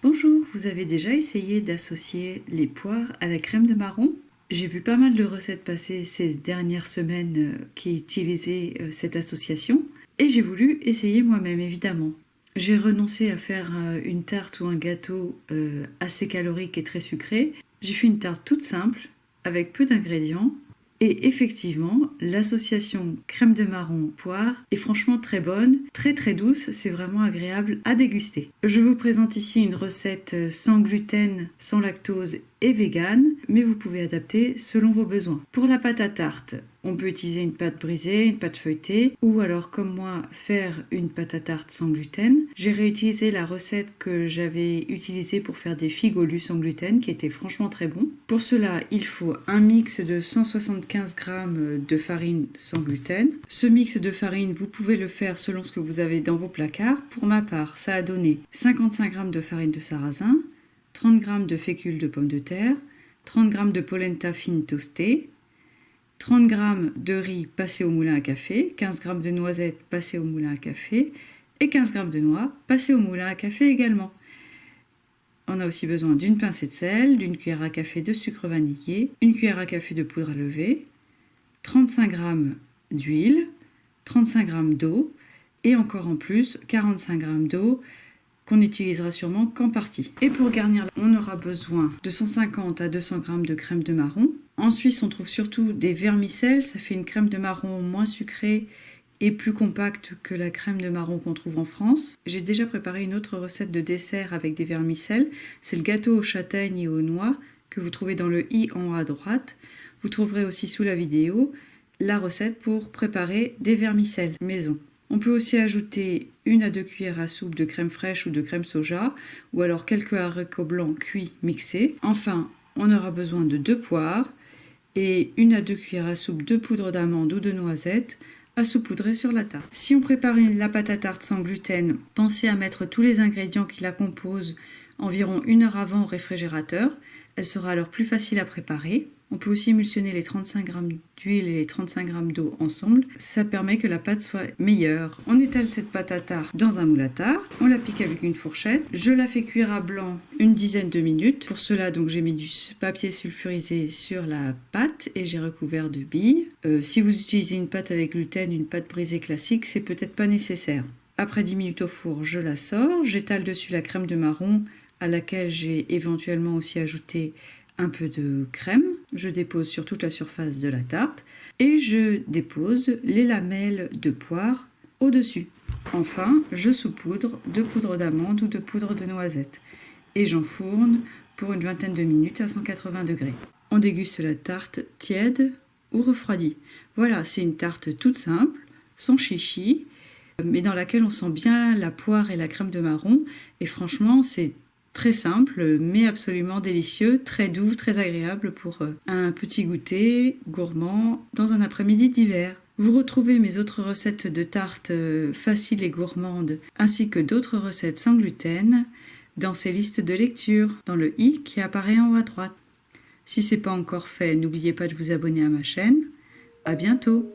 Bonjour, vous avez déjà essayé d'associer les poires à la crème de marron? J'ai vu pas mal de recettes passer ces dernières semaines qui utilisaient cette association et j'ai voulu essayer moi-même évidemment. J'ai renoncé à faire une tarte ou un gâteau assez calorique et très sucré. J'ai fait une tarte toute simple avec peu d'ingrédients. Et effectivement, l'association crème de marron poire est franchement très bonne, très très douce, c'est vraiment agréable à déguster. Je vous présente ici une recette sans gluten, sans lactose et vegan, mais vous pouvez adapter selon vos besoins. Pour la pâte à tarte, on peut utiliser une pâte brisée, une pâte feuilletée, ou alors comme moi, faire une pâte à tarte sans gluten. J'ai réutilisé la recette que j'avais utilisée pour faire des figues au lus sans gluten, qui était franchement très bon. Pour cela, il faut un mix de 175 g de farine sans gluten. Ce mix de farine, vous pouvez le faire selon ce que vous avez dans vos placards. Pour ma part, ça a donné 55 g de farine de sarrasin, 30 g de fécule de pommes de terre, 30 g de polenta fine toastée, 30 g de riz passé au moulin à café, 15 g de noisettes passées au moulin à café et 15 g de noix passées au moulin à café également. On a aussi besoin d'une pincée de sel, d'une cuillère à café de sucre vanillé, une cuillère à café de poudre à lever, 35 g d'huile, 35 g d'eau et encore en plus 45 g d'eau qu'on n'utilisera sûrement qu'en partie. Et pour garnir, on aura besoin de 150 à 200 g de crème de marron. En Suisse, on trouve surtout des vermicelles, ça fait une crème de marron moins sucrée et plus compacte que la crème de marron qu'on trouve en France. J'ai déjà préparé une autre recette de dessert avec des vermicelles, c'est le gâteau aux châtaignes et aux noix que vous trouvez dans le i en haut à droite. Vous trouverez aussi sous la vidéo la recette pour préparer des vermicelles maison. On peut aussi ajouter 1 à 2 cuillères à soupe de crème fraîche ou de crème soja, ou alors quelques haricots blancs cuits mixés. Enfin, on aura besoin de 2 poires et 1 à 2 cuillères à soupe de poudre d'amande ou de noisette à saupoudrer sur la tarte. Si on prépare la pâte à tarte sans gluten, pensez à mettre tous les ingrédients qui la composent environ 1 heure avant au réfrigérateur. Elle sera alors plus facile à préparer. On peut aussi émulsionner les 35 g d'huile et les 35 g d'eau ensemble. Ça permet que la pâte soit meilleure. On étale cette pâte à tarte dans un moule à tarte. On la pique avec une fourchette. Je la fais cuire à blanc une dizaine de minutes. Pour cela, donc, j'ai mis du papier sulfurisé sur la pâte et j'ai recouvert de billes. Si vous utilisez une pâte avec gluten, une pâte brisée classique, c'est peut-être pas nécessaire. Après 10 minutes au four, je la sors. J'étale dessus la crème de marron à laquelle j'ai éventuellement aussi ajouté un peu de crème. Je dépose sur toute la surface de la tarte et je dépose les lamelles de poire au-dessus. Enfin, je saupoudre de poudre d'amande ou de poudre de noisette et j'enfourne pour une vingtaine de minutes à 180 degrés. On déguste la tarte tiède ou refroidie. Voilà, c'est une tarte toute simple, sans chichi, mais dans laquelle on sent bien la poire et la crème de marron et franchement, c'est très simple, mais absolument délicieux, très doux, très agréable pour un petit goûter gourmand dans un après-midi d'hiver. Vous retrouvez mes autres recettes de tartes faciles et gourmandes, ainsi que d'autres recettes sans gluten, dans ces listes de lecture, dans le i qui apparaît en haut à droite. Si ce n'est pas encore fait, n'oubliez pas de vous abonner à ma chaîne. À bientôt!